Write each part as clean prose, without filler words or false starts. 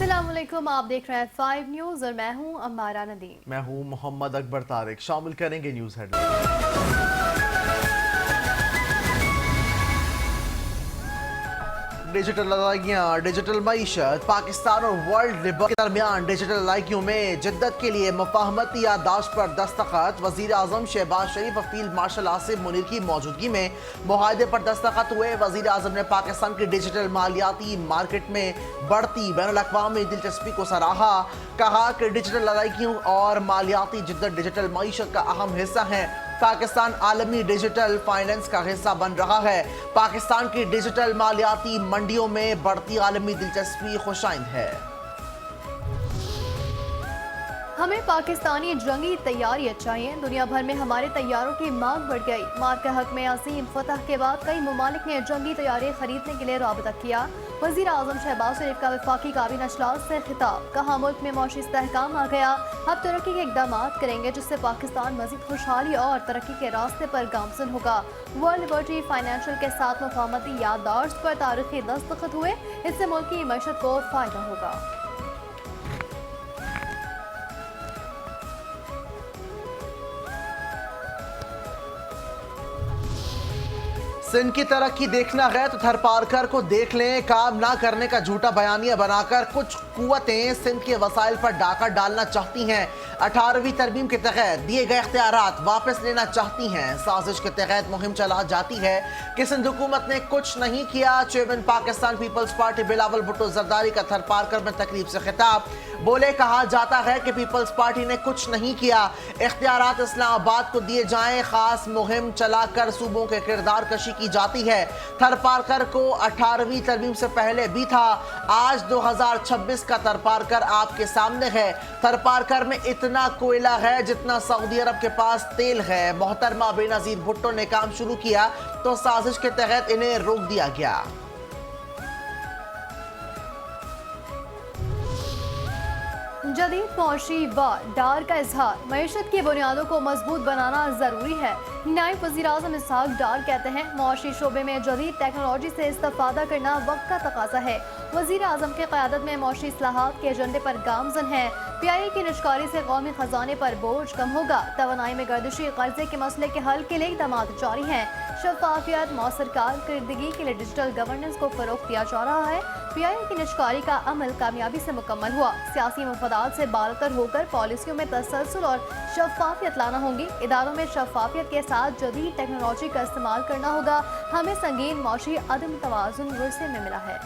अस्सलाम वालेकुम, आप देख रहे हैं 5 न्यूज़ और मैं हूं अम्मारा नदीम। मैं हूं मोहम्मद अकबर तारिक। शामिल करेंगे न्यूज़ हेडलाइन। डिजिटल अदायगियाँ, डिजिटल मईशत, पाकिस्तान और वर्ल्ड रिबन के दरमियान डिजिटल अदायगियों में जिद्दत के लिए मुफाहमती याददाश्त पर दस्तखत। वज़ीर आज़म शहबाज शरीफ और फील्ड मार्शल आसिफ मुनीर की मौजूदगी में मुआहदे पर दस्तखत हुए। वज़ीर आज़म ने पाकिस्तान की डिजिटल मालियाती मार्केट में बढ़ती बैनुल-अक़वामी दिलचस्पी को सराहा। कहा कि डिजिटल अदायगियों और मालियाती जिद्दत डिजिटल मईशत का अहम हिस्सा है। पाकिस्तान आलमी डिजिटल फाइनेंस का हिस्सा बन रहा है। पाकिस्तान की डिजिटल मालियाती मंडियों में बढ़ती आलमी दिलचस्पी खुशाइंद है। हमें पाकिस्तानी जंगी तैयारियां चाहिए। दुनिया भर में हमारे तैयारों की मांग बढ़ गई। मार के हक में अजीम फतह के बाद कई ममालिक ने जंगी तैयारियां खरीदने के लिए राबता किया। वज़ीर आज़म शहबाज शरीफ का वफाकी काबीना इजलास से खिताब। कहा मुल्क में मौशी इस्तेहकाम आ गया, अब तरक्की के इकदाम करेंगे जिससे पाकिस्तान मज़ीद खुशहाली और तरक्की के रास्ते पर गामजन होगा। वर्ल्ड लिबर्टी फाइनेंशियल के साथ मुफाहमती याददाश्त पर तारीखी दस्तखत हुए। इससे मुल्क की मईशत को फ़ायदा होगा। सिंध की तरक्की देखना है तो थरपारकर को देख लें। काम ना करने का झूठा बयानिया बनाकर कुछ कुव्वतें सिंध के वसाइल पर डाका डालना चाहती हैं। 18वीं तरमीम के तहत दिए गए इख्तियारात वापस लेना चाहती हैं। साजिश के तहत मुहिम चला जाती है कि सिंध हुकूमत ने कुछ नहीं किया। Chairman Pakistan Peoples Party Bilawal Bhutto Zardari का थरपारकर में तकरीब से खिताब। बोले कहा जाता है कि पीपल्स पार्टी ने कुछ नहीं किया। इख्तियारात इस्लामाबाद को दिए जाएं। खास मुहिम चलाकर सूबों के किरदार कशी की जाती है। थरपारकर को 18वीं तरमीम से पहले भी था। आज 2026 का थरपारकर आपके सामने है। थरपारकर में इतना कोयला है जितना सऊदी अरब के पास तेल है। मोहतरमा बेनज़ीर भुट्टो ने काम शुरू किया तो साजिश के तहत इन्हें रोक दिया गया। जदीद मौशी व डार का इजहार। मईशत की बुनियादों को मजबूत बनाना जरूरी है। नायब वज़ीर आज़म इसहाक डार कहते हैं मौशी शोबे में जदीद टेक्नोलॉजी से इस्तेफादा करना वक्त का तकाजा है। वज़ीर आज़म की क़यादत में मौशी इस्लाहात के एजेंडे पर गामजन है। PIA की निष्कारी से कौमी खजाने पर बोझ कम होगा। तवानाई में गर्दिशी कर्जे के मसले के हल के लिए इक़दाम जारी हैं। शफाफियत मौसर कारकर्दगी के लिए डिजिटल गवर्नेंस को फ़रोग़ दिया जा रहा है। PIA की निष्कारी का अमल कामयाबी से मुकम्मल हुआ। सियासी मफादात से बालतर होकर पॉलिसियों में तसलसल और शफाफियत लाना होगी। इदारों में शफाफियत के साथ जदीद टेक्नोलॉजी का इस्तेमाल करना होगा। हमें संगीन मौशी अदम तवाज़ुन विरसे में मिला है।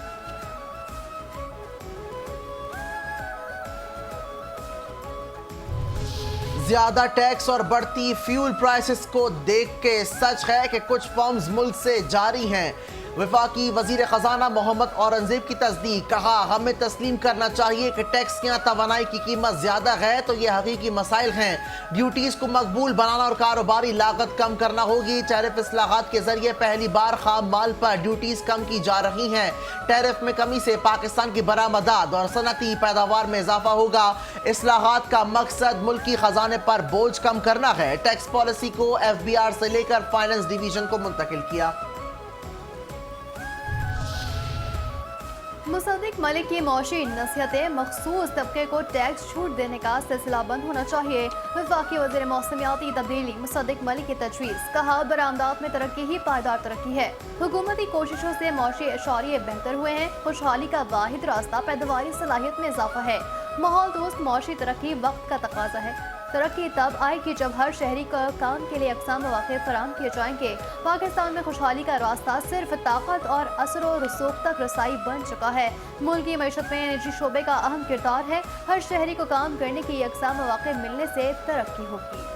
ज्यादा टैक्स और बढ़ती फ्यूल प्राइसेस को देख के सच है कि कुछ फर्म्स मुल्क से जारी हैं। वफाकी वजीर खजाना मोहम्मद औरंगजेब की तस्दीक। कहा हमें तस्लीम करना चाहिए कि टैक्स या तवानाई की कीमत ज्यादा है तो ये हकीकी मसाइल हैं। ड्यूटीज को मकबूल बनाना और कारोबारी लागत कम करना होगी। टैरिफ इस्लाहात के जरिए पहली बार खाम माल पर ड्यूटीज कम की जा रही हैं। टैरिफ में कमी से पाकिस्तान की बरामदात और सनती पैदावार में इजाफा होगा। इस्लाहात का मकसद मुल्क की खजाने पर बोझ कम करना है। टैक्स पॉलिसी को FBR से लेकर फाइनेंस डिवीजन को मुंतकिल किया। मुसद्दिक मलिक की मौशी नसीहतें। मखसूस तबके को टैक्स छूट देने का सिलसिला बंद होना चाहिए। वफाकी वज़ीर मौसमियाती तब्दीली मुसद्दिक मलिक की तजवीज़। कहा बरामदात में तरक्की ही पायदार तरक्की है। हुकूमती कोशिशों से मौशी अशारिये बेहतर हुए हैं। खुशहाली का वाहिद रास्ता पैदावारी सलाहियत में इजाफा है। माहौल दोस्त मौशी तरक्की वक्त का तकाजा है। तरक्की तब आएगी जब हर शहरी को काम के लिए अक़साम मौक़े फराहम किए जाएंगे। पाकिस्तान में खुशहाली का रास्ता सिर्फ ताकत और असर व रसूख तक रसाई बन चुका है। मुल्क की मईशत में निजी शोबे का अहम किरदार है। हर शहरी को काम करने की अक़साम मौक़े मिलने से तरक्की होगी।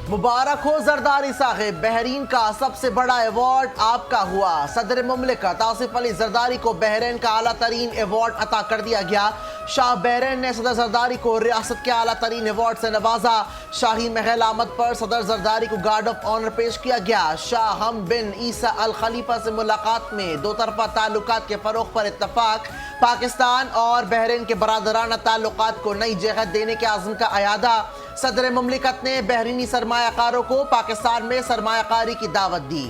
मुबारक हो जरदारी साहिब, बहरीन का सबसे बड़ा अवार्ड आपका हुआ। सदर मुमलिकत आसिफ अली जरदारी को बहरीन का आला तरीन अवार्ड अता कर दिया गया। शाह बहरीन ने सदर जरदारी को रियासत के आला तरीन अवार्ड से नवाजा। शाही महल आमद पर सदर जरदारी को गार्ड ऑफ ऑनर पेश किया गया। शाह हम बिन ईसा अल खलीफा से मुलाकात में दो तरफा ताल्लुकात के फरोग पर इत्तफाक। पाकिस्तान और बहरीन के बरादराना ताल्लुकात को नई जहत देने के आज़म का अयादा। सदर मुमलिकत ने बहरीनी सरमायाकारों को पाकिस्तान में सरमायाकारी की दावत दी।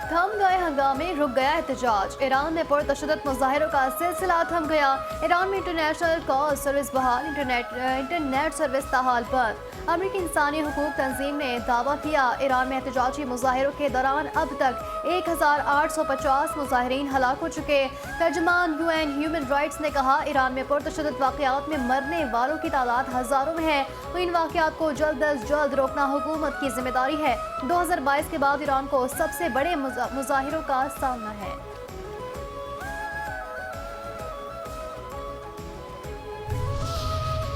थम गए हंगामे, रुक गया एहतजाज। ईरान में पुरतशद्दुद मुजाहिरों का सिलसिला थम गया। ईरान में इंटरनेशनल कॉल सर्विस बहाल, इंटरनेट सर्विस ताहाल बंद। अमरीकी इंसानी हुकूक तंजीम ने दावा किया, ईरान में एहतजाजी मुजाहिरों के दौरान अब तक 1850 मुजाहिरीन हलाक हो चुके। तर्जुमान UN ह्यूमन राइट्स ने कहा, ईरान में पुरतशद्दुद वाक़यात में मरने वालों की तादाद हज़ारों में है। इन वाक़यात को जल्द अज जल्द रोकना हुकूमत की जिम्मेदारी है। 2022 के बाद ईरान को सबसे बड़े मुजाहिरों का सामना है।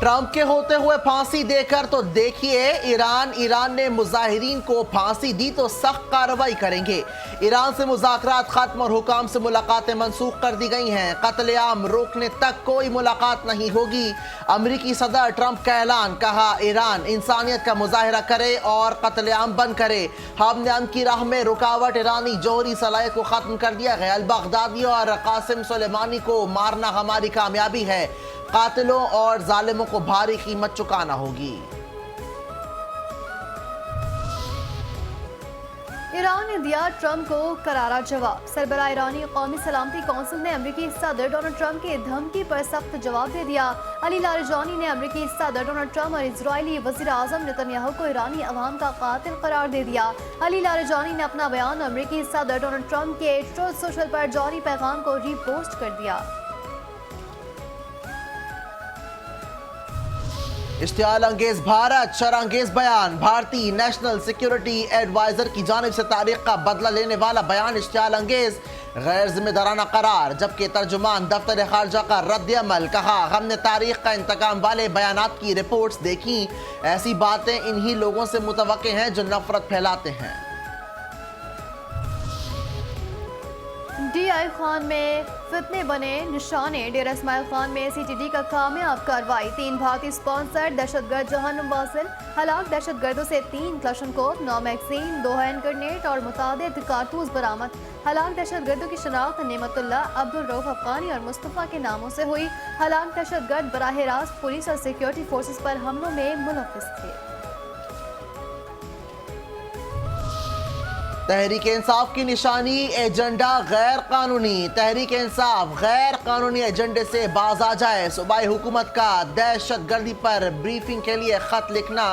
ट्रंप के होते हुए फांसी देकर तो देखिए, ईरान ने मुजाहिरीन को फांसी दी तो सख्त कार्रवाई करेंगे। ईरान से मुज़ाकरात खत्म और हुकाम से मुलाकातें मंसूख कर दी गई हैं। कत्लेआम रोकने तक कोई मुलाकात नहीं होगी। अमरीकी सदर ट्रंप का ऐलान, कहा ईरान इंसानियत का मुजाहरा करे और कत्लेआम बंद करे। हमने अमन की राह में रुकावट, ईरानी जौहरी सलाहियत को खत्म कर दिया है। अल-बगदादी और कासिम सुलेमानी को मारना हमारी कामयाबी है। कातिलों और जालिमों को भारी कीमत चुकाना होगी। ईरान ने दिया ट्रंप को करारा जवाब। सरबराह ईरानी कौमी सलामती कौंसिल ने अमरीकी सदर डोनाल्ड ट्रंप की धमकी पर सख्त जवाब दे दिया। अली लारिजानी ने अमरीकी सदर डोनाल्ड ट्रंप और इजरायली वज़ीर आज़म नेतन्याहू को ईरानी अवाम का कातिल करार दे दिया। अली लारिजानी ने अपना बयान अमरीकी सदर डोनाल्ड ट्रंप के ट्रूथ सोशल पर जारी पैगाम को रीपोस्ट कर दिया। इश्तियाल अंगेज भारत, शरअंगेज बयान। भारतीय नेशनल सिक्योरिटी एडवाइजर की जानिब से तारीख का बदला लेने वाला बयान इश्तियाल अंगेज, गैर जिम्मेदाराना करार। जबकि तर्जुमान दफ्तर खारजा का रद्द अमल, कहा हमने तारीख का इंतकाम वाले बयानात की रिपोर्ट्स देखी। ऐसी बातें इन्हीं लोगों से मुतवक्के हैं जो नफरत फैलाते हैं। DI खान में फितने बने निशाने। डेरा इस्माइल खान में CTD का कामयाब कार्रवाई। 3 भारतीय स्पॉन्सर दहशतगर्द जहन्नुम वासिल हलाक। दहशतगर्दों से 3 क्लशनकोव, 9 मैगजीन, 2 हैंड ग्रेनेड और मुतादिद कारतूस बरामद। हलाक दहशतगर्दों की शनाख्त नेमतुल्लाह, अब्दुल रऊफ अफगानी और मुस्तफ़ा के नामों से हुई। हलाक दहशतगर्द बराह रास्त पुलिस और सिक्योरिटी फोर्सेस पर हमलों में मुलव्विस थे। तहरीक इंसाफ की निशानी, एजेंडा गैर कानूनी। तहरीक इंसाफ गैर कानूनी एजेंडे से बाज आ जाए। सूबाई हुकूमत का दहशतगर्दी पर ब्रीफिंग के लिए खत लिखना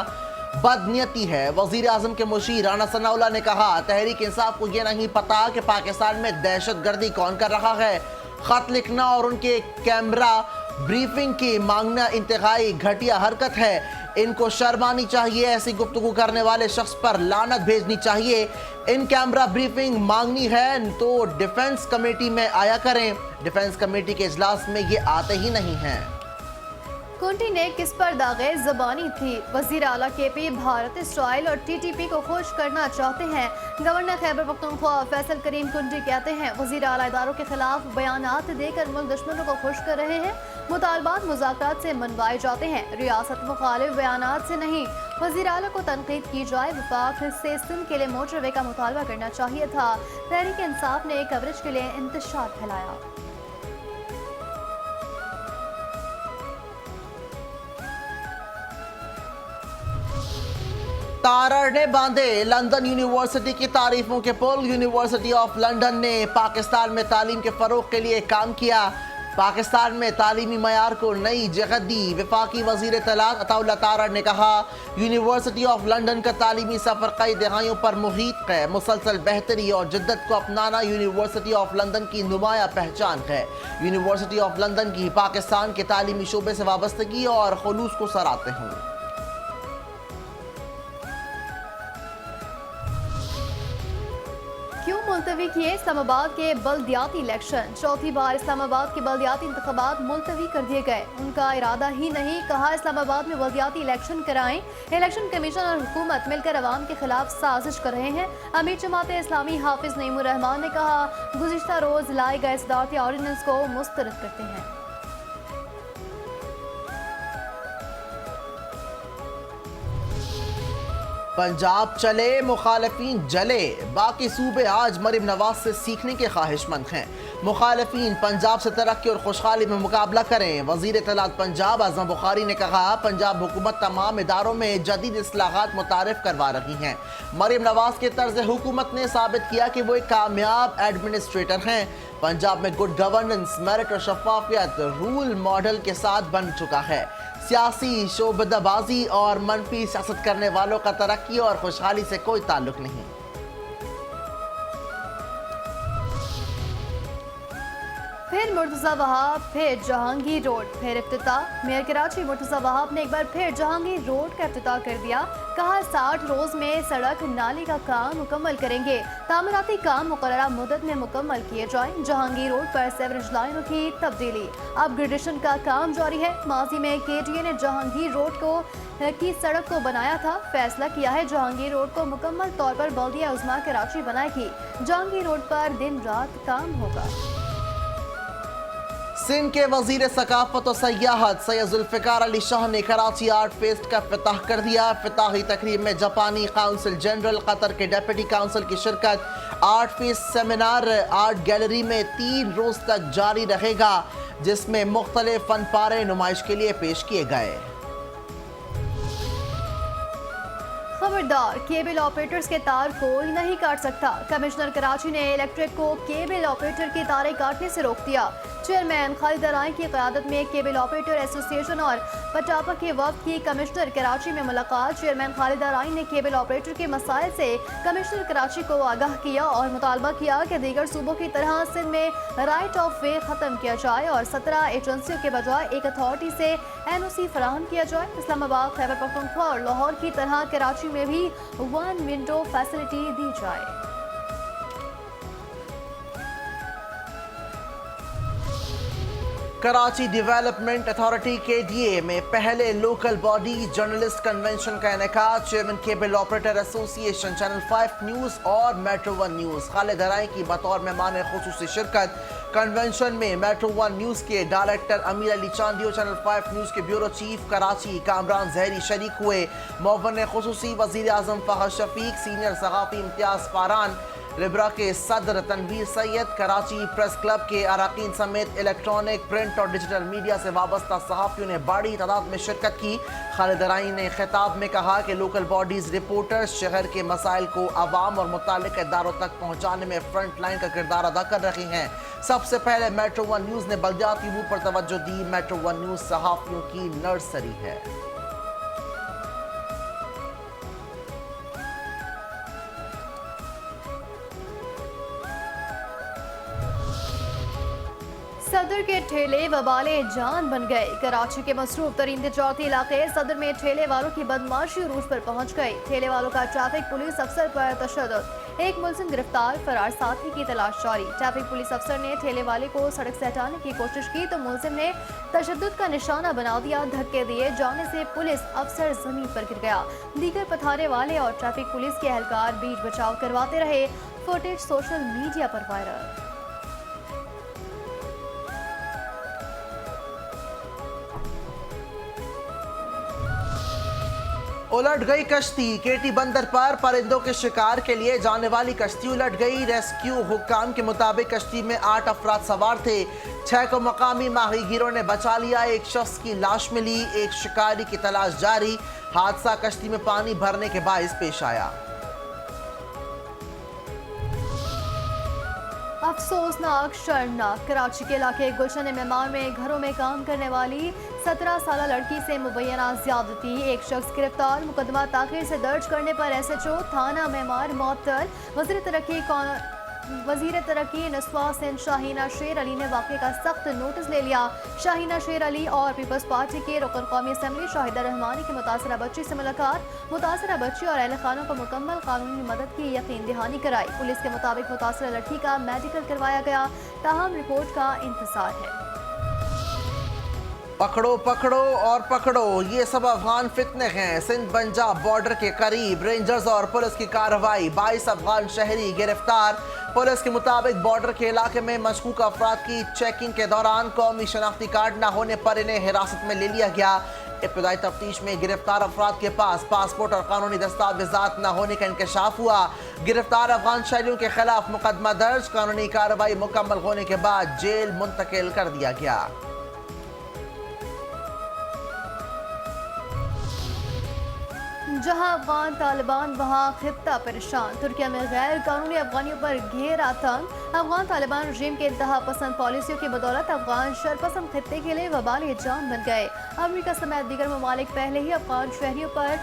बदनीयती है। वजीर आजम के मुशीर राना सनाउल्लाह ने कहा, तहरीक इंसाफ को ये नहीं पता कि पाकिस्तान में दहशतगर्दी कौन कर रहा है। खत लिखना और उनके कैमरा ब्रीफिंग की मांगना इंतहाई घटिया हरकत है। इनको शर्म आनी चाहिए। ऐसी गुफ्तगू करने वाले शख्स पर लानत भेजनी चाहिए। इन कैमरा ब्रीफिंग मांगनी है तो डिफेंस कमेटी में आया करें। डिफेंस कमेटी के इजलास में ये आते ही नहीं हैं। कुंटी ने किस पर दागे ज़बानी थी। वज़ीर आला KP भारत, इसराइल और TTP को खुश करना चाहते हैं। गवर्नर खैबर पख्तूनख्वा फैसल करीम कुंटी कहते हैं, वज़ीर आला इदारों के खिलाफ बयानात देकर मुल्क दुश्मनों को खुश कर रहे हैं। मुतालबात मुज़ाकरात से मनवाए जाते हैं, रियासत मुखालिफ बयानात से नहीं। वज़ीर आला को तनकीद की जाए। वफाक से सिंध के लिए मोटरवे का मुतालबा करना चाहिए था। तहरीक इंसाफ ने कवरेज के लिए इंतशार फैलाया। तारड़ ने बांधे लंदन यूनिवर्सिटी की तारीफों के पुल। यूनिवर्सिटी ऑफ लंदन ने पाकिस्तान में तालीम के फरोग के लिए काम किया। पाकिस्तान में तालीमी मयार को नई जगह दी। वफाकी वजीर इत्तलात अताउल्लाह तारड़ ने कहा, यूनिवर्सिटी ऑफ लंदन का तालीमी सफ़र कई दहाइयों पर मुहीत है। मुसलसल बेहतरी और जिद्दत को अपनाना यूनिवर्सिटी ऑफ लंदन की नुमाया पहचान है। यूनिवर्सिटी ऑफ लंदन की पाकिस्तान के तालीमी शोबे से वाबस्तगी और खुलूस को सराहते हूँ। क्यों मुलतवी किए इस्लामाबाद के बल्दियाती इलेक्शन। चौथी बार इस्लामाबाद के बल्दियाती इंतखाबात मुलतवी कर दिए गए। उनका इरादा ही नहीं, कहा इस्लामाबाद में बल्दियाती इलेक्शन कराएं। इलेक्शन कमीशन और हुकूमत मिलकर अवाम के खिलाफ साजिश कर रहे हैं। अमीर जमात इस्लामी हाफिज नईमुर रहमान ने कहा, गुज़िश्ता रोज लाए गए सदारती ऑर्डिनेंस को मुस्तरद करते हैं। पंजाब चले मुखालिफिन जले। बाकी सूबे आज मरीम नवाज से सीखने के ख्वाहिशमंद हैं। मुखालिफिन पंजाब से तरक्की और खुशहाली में मुकाबला करें। वजीर इत्तलात पंजाब आज़म बुखारी ने कहा, पंजाब हुकूमत तमाम इदारों में जदीद इस्लाहात मुतारिफ करवा रही हैं। मरीम नवाज के तर्ज हुकूमत ने साबित किया कि वो एक कामयाब एडमिनिस्ट्रेटर हैं। पंजाब में गुड गवर्नेंस, मेरिट और शफाफियत रूल मॉडल के साथ बन चुका है। सियासी शोबदाबाजी और मनफी सियासत करने वालों का तरक्की और खुशहाली से कोई ताल्लुक नहीं। फिर मुर्तज़ा वहाब, फिर जहांगीर रोड, फिर इफ्तिताह। मेयर कराची मुर्तज़ा वहाब ने एक बार फिर जहांगीर रोड का इफ्तिताह कर दिया। कहा 60 रोज में सड़क नाली का काम मुकम्मल करेंगे। तामीराती काम मुकर्ररा मुद्दत में मुकम्मल किए जाएं। जहांगीर रोड पर सीवरेज लाइनों की तब्दीली, अपग्रेडेशन का काम जारी है। माजी में KTA ने जहांगीर रोड की सड़क को बनाया था। फैसला किया है जहांगीर रोड को मुकम्मल तौर पर बल्दिया उज़्मा कराची बनाएगी। जहांगीर रोड पर दिन रात काम होगा। सिंध के वजीर सकाफत और सयाहत सैयद जुल्फ़िकार अली शाह ने कराची आर्ट फेस्ट का इफ्तिताह कर दिया। इफ्तिताही तकरीब में जापानी काउंसिल जनरल, कतर के डेप्यूटी काउंसिल की शिरकत। Art fest seminar art gallery में 3 रोज तक जारी रहेगा, जिसमें मुख्तलिफ फन पारे नुमाइश के लिए पेश किए गए। खबरदार, केबल ऑपरेटर्स के तार कोई नहीं काट सकता। कमिश्नर कराची ने इलेक्ट्रिक को केबल ऑपरेटर के तारे काटने से रोक दिया। चेयरमैन खालिद राय की क़यादत में केबल ऑपरेटर एसोसिएशन और पटापा के वक्त की कमिश्नर कराची में मुलाकात। चेयरमैन खालिद राय ने केबल ऑपरेटर के मसाइल से कमिश्नर कराची को आगाह किया और मुतालबा किया कि दीगर सूबों की तरह सिंध में राइट ऑफ वे ख़त्म किया जाए और 17 एजेंसियों के बजाय एक अथॉरिटी से NOC फराहम किया जाए। इस्लामाबाद, खैबर पख्तूनख्वा और लाहौर की तरह कराची में भी 1 विंडो फैसिलिटी दी जाए। कराची डेवलपमेंट अथॉरिटी KDA में पहले लोकल बॉडी जर्नलिस्ट कन्वेंशन का इनेकाद। Chairman cable operator association, channel 5 news और मेट्रो 1 न्यूज़ खालिद राय की बतौर मेहमान खुसूसी शिरकत। कन्वेंशन में मेट्रो 1 न्यूज़ के डायरेक्टर अमीर अली चांदी और चैनल 5 न्यूज़ के ब्यूरो चीफ कराची कामरान जहरी शरीक हुए। मौवन खुसूसी वज़ीर आज़म फहद शफीक, सीनियर सहाफ़ी इम्तियाज़ फारान, लिब्रा के सदर तनवीर सैयद, कराची प्रेस क्लब के अरकान समेत इलेक्ट्रॉनिक, प्रिंट और डिजिटल मीडिया से वाबस्ता सहाफ़ियों ने बड़ी तादाद में शिरकत की। खालिद राई ने खिताब में कहा कि लोकल बॉडीज़ रिपोर्टर्स शहर के मसाइल को आवाम और मुताल्लिक़ इदारों तक पहुँचाने में फ्रंट लाइन का किरदार अदा कर रहे हैं। सबसे पहले मेट्रो 1 न्यूज़ ने बल्दियाती अमूर पर तवज्जो दी। मेट्रो 1 न्यूज़ सहाफ़ियों की नर्सरी है। सदर के ठेले वबाले जान बन गए। कराची के मसरूफ तरीन तिजारती इलाके सदर में ठेले वालों की बदमाशी उरूज पर पहुंच गई। ठेले वालों का ट्रैफिक पुलिस अफसर पर तशद्दुद, एक मुलजिम गिरफ्तार, फरार साथी की तलाश जारी। ट्रैफिक पुलिस अफसर ने ठेले वाले को सड़क से हटाने की कोशिश की तो मुलजिम ने तशद्दुद का निशाना बना दिया। धक्के दिए जाने से पुलिस अफसर जमीन पर गिर गया। दीगर पथारे वाले और ट्रैफिक पुलिस के एहलकार बीच बचाव करवाते रहे। फुटेज सोशल मीडिया पर वायरल। उलट गई कश्ती। केटी बंदर पर परिंदों के शिकार के लिए जाने वाली कश्ती उलट गई। रेस्क्यू हुक्काम के मुताबिक कश्ती में 8 अफराद सवार थे। 6 को मकामी माहीगीरों ने बचा लिया। एक शख्स की लाश मिली। एक शिकारी की तलाश जारी। हादसा कश्ती में पानी भरने के बाइस पेश आया। अफसोसनाक, शर्मनाक। कराची के इलाके गुलशन मेमार में घरों में काम करने वाली 17 साल लड़की से मुबैना ज्यादती। एक शख्स गिरफ्तार। मुकदमा ताखिर से दर्ज करने पर SHO थाना मेमार मअतल। वजीर तरक्की नस्वा सिंध शाहीना शेर अली ने वाक़े का सख्त नोटिस ले लिया। शाहीना शेर अली और पीपल्स पार्टी के रुकन कौमी असम्बली शाहिदा रहमानी की मुतासरा बच्ची से मुलाकात। मुतासरा बच्ची और अहल खानों को मुकम्मल कानूनी मदद की यकीन दहानी कराई। पुलिस के मुताबिक मुतासरा लड़की का मेडिकल करवाया गया, ताहम रिपोर्ट का इंतजार है। पकड़ो पकड़ो और पकड़ो, ये सब अफगान फितने हैं। सिंध पंजाब बॉर्डर के करीब रेंजर्स और पुलिस की कार्रवाई। 22 अफगान शहरी गिरफ्तार। पुलिस के मुताबिक बॉर्डर के इलाके में मशकूक अफराद की चेकिंग के दौरान कौमी शनाख्ती कार्ड न होने पर इन्हें हिरासत में ले लिया गया। ابتدائی تفتیش میں گرفتار افراد کے پاس پاسپورٹ اور قانونی دستاویزات نہ ہونے کا انکشاف ہوا۔ گرفتار افغان شہریوں کے خلاف مقدمہ درج، قانونی کارروائی مکمل ہونے کے بعد جیل منتقل کر دیا گیا۔ جہاں افغان طالبان وہاں خطہ پریشان، ترکیہ میں غیر قانونی افغانیوں پر گھیرا تنگ۔ افغان طالبان رژیم کے انتہا پسند پالیسیوں کی بدولت افغان شرپسند خطے کے لیے وبال جان بن گئے۔ امریکہ سمیت دیگر ممالک پہلے ہی افغان شہریوں پر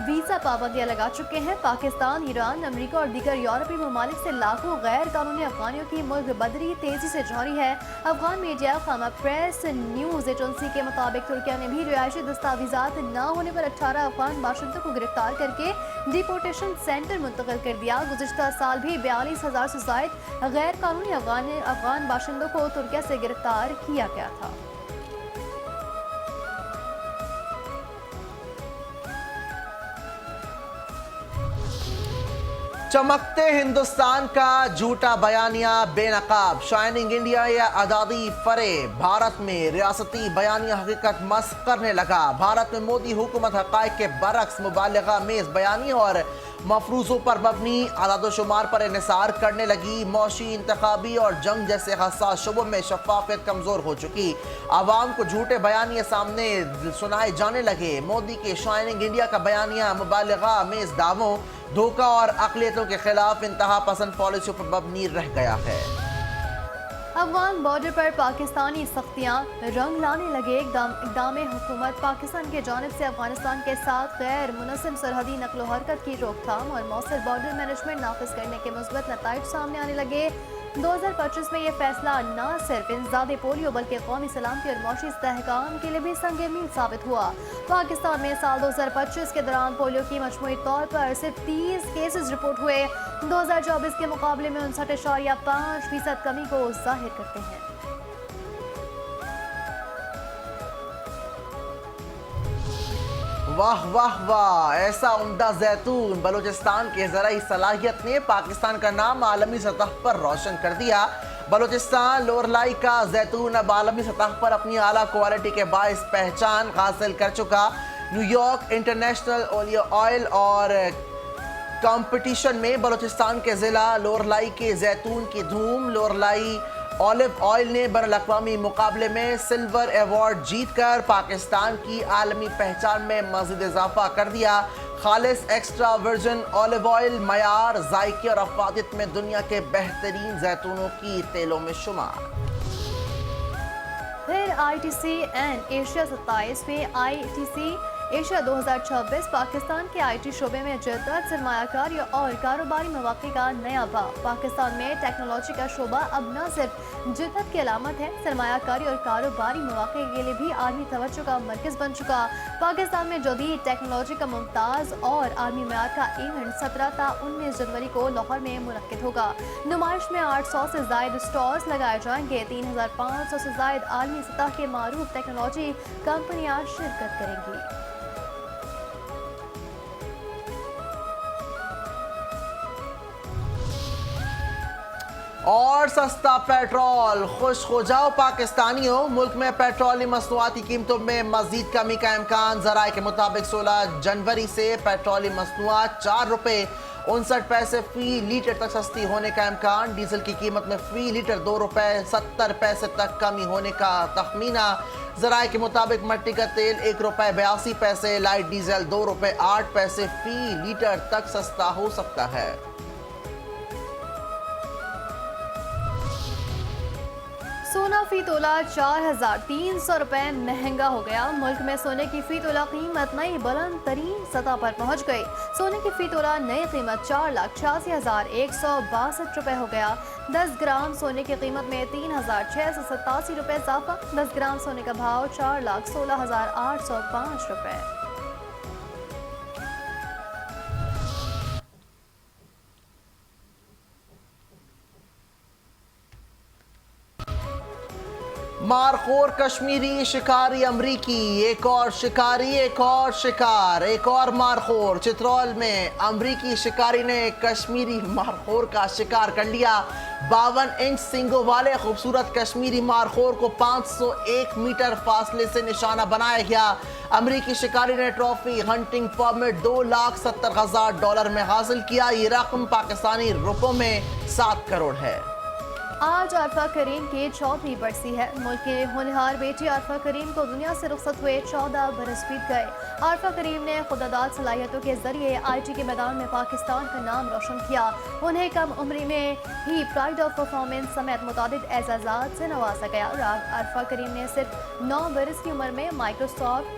ویزا پابندیاں لگا چکے ہیں۔ پاکستان، ایران، امریکہ اور دیگر یورپی ممالک سے لاکھوں غیر قانونی افغانیوں کی ملک بدری تیزی سے جاری ہے۔ Afghan media Khaama press news agency کے مطابق ترکیہ نے بھی رہائشی دستاویزات نہ ہونے پر 18 افغان باشندوں کو گرفتار کر کے ڈیپورٹیشن سینٹر منتقل کر دیا۔ گزشتہ سال بھی 42,000 سے زائد غیر قانونی افغان باشندوں کو ترکیہ سے گرفتار کیا گیا تھا۔ چمکتے ہندوستان کا جھوٹا بیانیہ بے نقاب، شائننگ انڈیا یا اعدادی فریب، بھارت میں ریاستی بیانیہ حقیقت مسخ کرنے لگا۔ بھارت میں مودی حکومت حقائق کے برعکس مبالغہ میز بیانیہ اور مفروضوں پر مبنی اعداد و شمار پر انحصار کرنے لگی۔ معاشی، انتخابی اور جنگ جیسے حساس شعبوں میں شفافیت کمزور ہو چکی، عوام کو جھوٹے بیانیے سامنے سنائے جانے لگے۔ مودی کے شائننگ انڈیا کا بیانیہ مبالغہ میز دعووں، دھوکہ اور اقلیتوں کے خلاف انتہا پسند پالیسیوں پر مبنی رہ گیا ہے۔ افغان بارڈر پر پاکستانی سختیاں رنگ لانے لگے۔ اقدام حکومت پاکستان کی جانب سے افغانستان کے ساتھ غیر منظم سرحدی نقل و حرکت کی روک تھام اور مؤثر بارڈر مینجمنٹ نافذ کرنے کے مثبت نتائج سامنے آنے لگے۔ 2025 میں یہ فیصلہ نہ صرف انسداد پولیو بلکہ قومی سلامتی اور معاشی استحکام کے لیے بھی سنگ میل ثابت ہوا۔ پاکستان میں سال 2025 کے دوران پولیو کی مجموعی طور پر صرف 30 کیسز رپورٹ ہوئے، 2024 کے مقابلے میں 59.5% کمی کو ظاہر کرتے ہیں۔ واہ واہ واہ، ایسا عمدہ زیتون! بلوچستان کے زرعی صلاحیت نے پاکستان کا نام عالمی سطح پر روشن کر دیا۔ بلوچستان لورلائی کا زیتون اب عالمی سطح پر اپنی اعلیٰ کوالٹی کے باعث پہچان حاصل کر چکا۔ نیو یارک انٹرنیشنل آئل اور کمپٹیشن میں بلوچستان کے ضلع لورلائی کے زیتون کی دھوم۔ لورلائی اولیو آئل نے بین الاقوامی مقابلے میں سلور ایوارڈ جیت کر پاکستان کی عالمی پہچان میں مزید اضافہ کر دیا۔ خالص ایکسٹرا ورجن اولیو آئل معیار، ذائقے اور افادیت میں دنیا کے بہترین زیتونوں کی تیلوں میں شمار۔ پھر ITC اینڈ ایشیا 27ویں ITC ایشیا 2026 پاکستان کے IT شعبے میں جدت، سرمایہ کاری اور کاروباری مواقع کا نیا باب۔ پاکستان میں ٹیکنالوجی کا شعبہ اب نہ صرف جدت کی علامت ہے، سرمایہ کاری اور کاروباری مواقع کے لیے بھی عالمی توجہ کا مرکز بن چکا۔ پاکستان میں جدید ٹیکنالوجی کا ممتاز اور عالمی معیار کا ایونٹ 17 تا 19 جنوری کو لاہور میں منعقد ہوگا۔ نمائش میں 800 سے زائد اسٹالز لگائے جائیں گے۔ 3500 سے زائد عالمی سطح کے معروف ٹیکنالوجی کمپنیاں شرکت کریں گی۔ اور سستا پیٹرول، خوش ہو جاؤ پاکستانیوں، ملک میں پیٹرولیوم مصنوعات کی قیمتوں میں مزید کمی کا امکان۔ ذرائع کے مطابق 16 جنوری سے پیٹرولیوم مصنوعات 4 روپے 59 پیسے فی لیٹر تک سستی ہونے کا امکان۔ ڈیزل کی قیمت میں فی لیٹر 2 روپے 70 پیسے تک کمی ہونے کا تخمینہ۔ ذرائع کے مطابق مٹی کا تیل 1 روپے 82 پیسے، لائٹ ڈیزل 2 روپے 8 پیسے فی لیٹر تک سستا ہو سکتا ہے۔ سونا فی تولہ 4,300 روپے مہنگا ہو گیا۔ ملک میں سونے کی فی تولہ قیمت نئی بلند ترین سطح پر پہنچ گئی۔ سونے کی فی تولہ نئی قیمت 4,86,162 روپے ہو گیا۔ 10 گرام سونے کی قیمت میں 3,687 روپے اضافہ۔ 10 گرام سونے کا بھاؤ 4,16,805 روپے۔ مارخور کشمیری شکاری امریکی، ایک اور شکاری، ایک اور شکار، ایک اور مارخور۔ چترول میں امریکی شکاری نے کشمیری مارخور کا شکار کر لیا۔ 52 انچ سینگوں والے خوبصورت کشمیری مارخور کو 501 میٹر فاصلے سے نشانہ بنایا گیا۔ अमरीकी शिकारी ने ट्रॉफी हंटिंग परमिट $2,70,000 में हासिल किया। ये रकम पाकिस्तानी रुपयों में 7 करोड़ है। आज आरफा करीम की 14वीं बरसी है। मुल्क के होनहार बेटी आरफा करीम को दुनिया से रुखसत हुए 14 बरस बीत गए। आरफा करीम ने खुदादाद सलाहियतों के जरिए IT के मैदान में पाकिस्तान का नाम रोशन किया। उन्हें कम उम्री में ही प्राइड ऑफ परफॉर्मेंस समेत मुतादिद एजाज़ात से नवाजा गया। आरफा करीम ने सिर्फ 9 बरस की उम्र में माइक्रोसॉफ्ट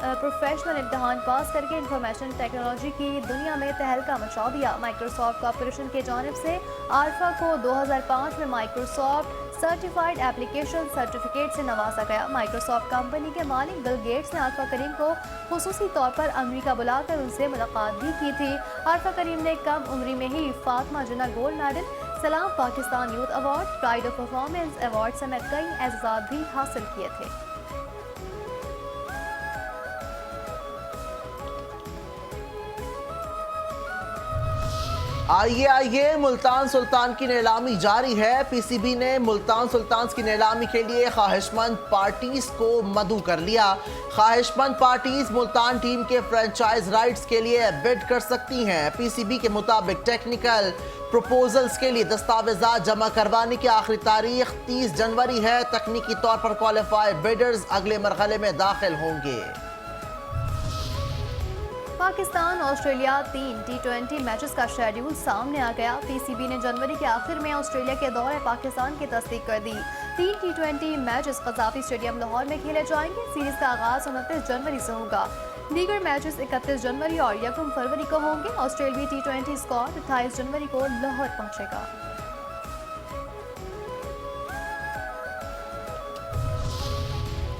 प्रोफेशनल इम्तहान पास करके इंफॉर्मेशन टेक्नोलॉजी की दुनिया में तहलका मचा दिया। माइक्रोसॉफ्ट कॉर्पोरेशन की जानिब से आरफा को 2005 में माइक्रोसॉफ्ट सर्टिफाइड एप्लीकेशन सर्टिफिकेट से नवाजा गया। माइक्रोसॉफ्ट कंपनी के मालिक बिल गेट्स ने आरफा करीम को खुसूसी तौर पर अमेरिका बुलाकर उनसे मुलाकात भी की थी। आरफा करीम ने कम उम्री में ही फातिमा जिन्ना गोल्ड मेडल, सलाम Pakistan youth award, pride of performance award समेत कई एजाज़ात भी हासिल किए थे। आइए मुल्तान सुल्तान की नीलामी जारी है। PCB ने मुल्तान सुल्तान की नीलामी के लिए ख्वाहिशमंद पार्टीज को मदऊ कर लिया। ख्वाहिशमंद पार्टीज मुल्तान टीम के फ्रेंचाइज राइट्स के लिए बिड कर सकती हैं। PCB के मुताबिक टेक्निकल प्रपोजल्स के लिए दस्तावेजात जमा करवाने की आखिरी तारीख 30 जनवरी है। तकनीकी तौर पर क्वालिफाइड बिडर्स अगले मरहले में दाखिल होंगे। पाकिस्तान ऑस्ट्रेलिया 3 T20 मैचेस का शेड्यूल सामने आ गया। PCB ने जनवरी के आखिर में ऑस्ट्रेलिया के दौरे पाकिस्तान की तस्दीक कर दी। 3 T20 मैचेस कज़ाफ़ी स्टेडियम लाहौर में खेले जाएंगे। सीरीज का आगाज 29 जनवरी से होगा। दीगर मैचेस 31 जनवरी और 1 फरवरी को होंगे। ऑस्ट्रेलियाई T20 स्क्वाड 28 जनवरी को लाहौर पहुंचेगा।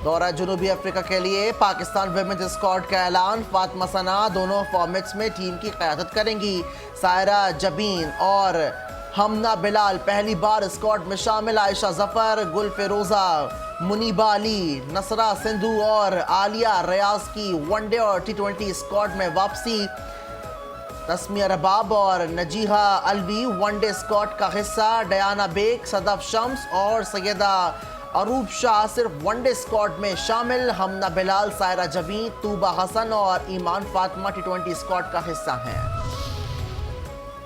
दौरा जनूबी अफ्रीका के लिए पाकिस्तान विमेंस स्क्वाड का ऐलान। फातिमा सना दोनों फॉर्मेट्स में टीम की क़यादत करेंगी। सायरा जबीन और हमना बिलाल पहली बार स्क्वाड में शामिल। आयशा जफर, गुल फिरोजा, मुनीबा अली, नसरा सिंधु और आलिया रियाज की वनडे और T20 स्क्वाड में वापसी। तस्मिया रबाब और नजीहा अलवी वनडे स्क्वाड का हिस्सा। डयाना बेग, सदफ शम्स और सैयदा अरूब शाह सिर्फ वनडे स्क्वाड में शामिल। हमना बिलाल, सायरा जबीन, तूबा हसन और ईमान फातिमा T20 स्क्वाड का हिस्सा हैं।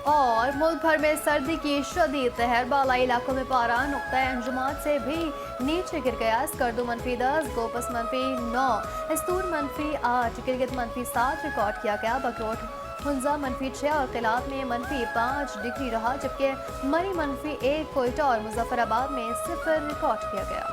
और मुल्क भर में सर्दी की शदीद लहर। बालाई इलाकों में पारा नुक्ता अंजुमात से भी नीचे गिर गया। स्कर्दू -10, गोपस -9, इस्तूर -8, गिलगित -7 रिकॉर्ड किया गया। बकरोट हुंजा -6 और किलात में -5 डिग्री रहा, जबकि मरी -1, कोयटा और मुजफ्फराबाद में 0 रिकॉर्ड किया गया।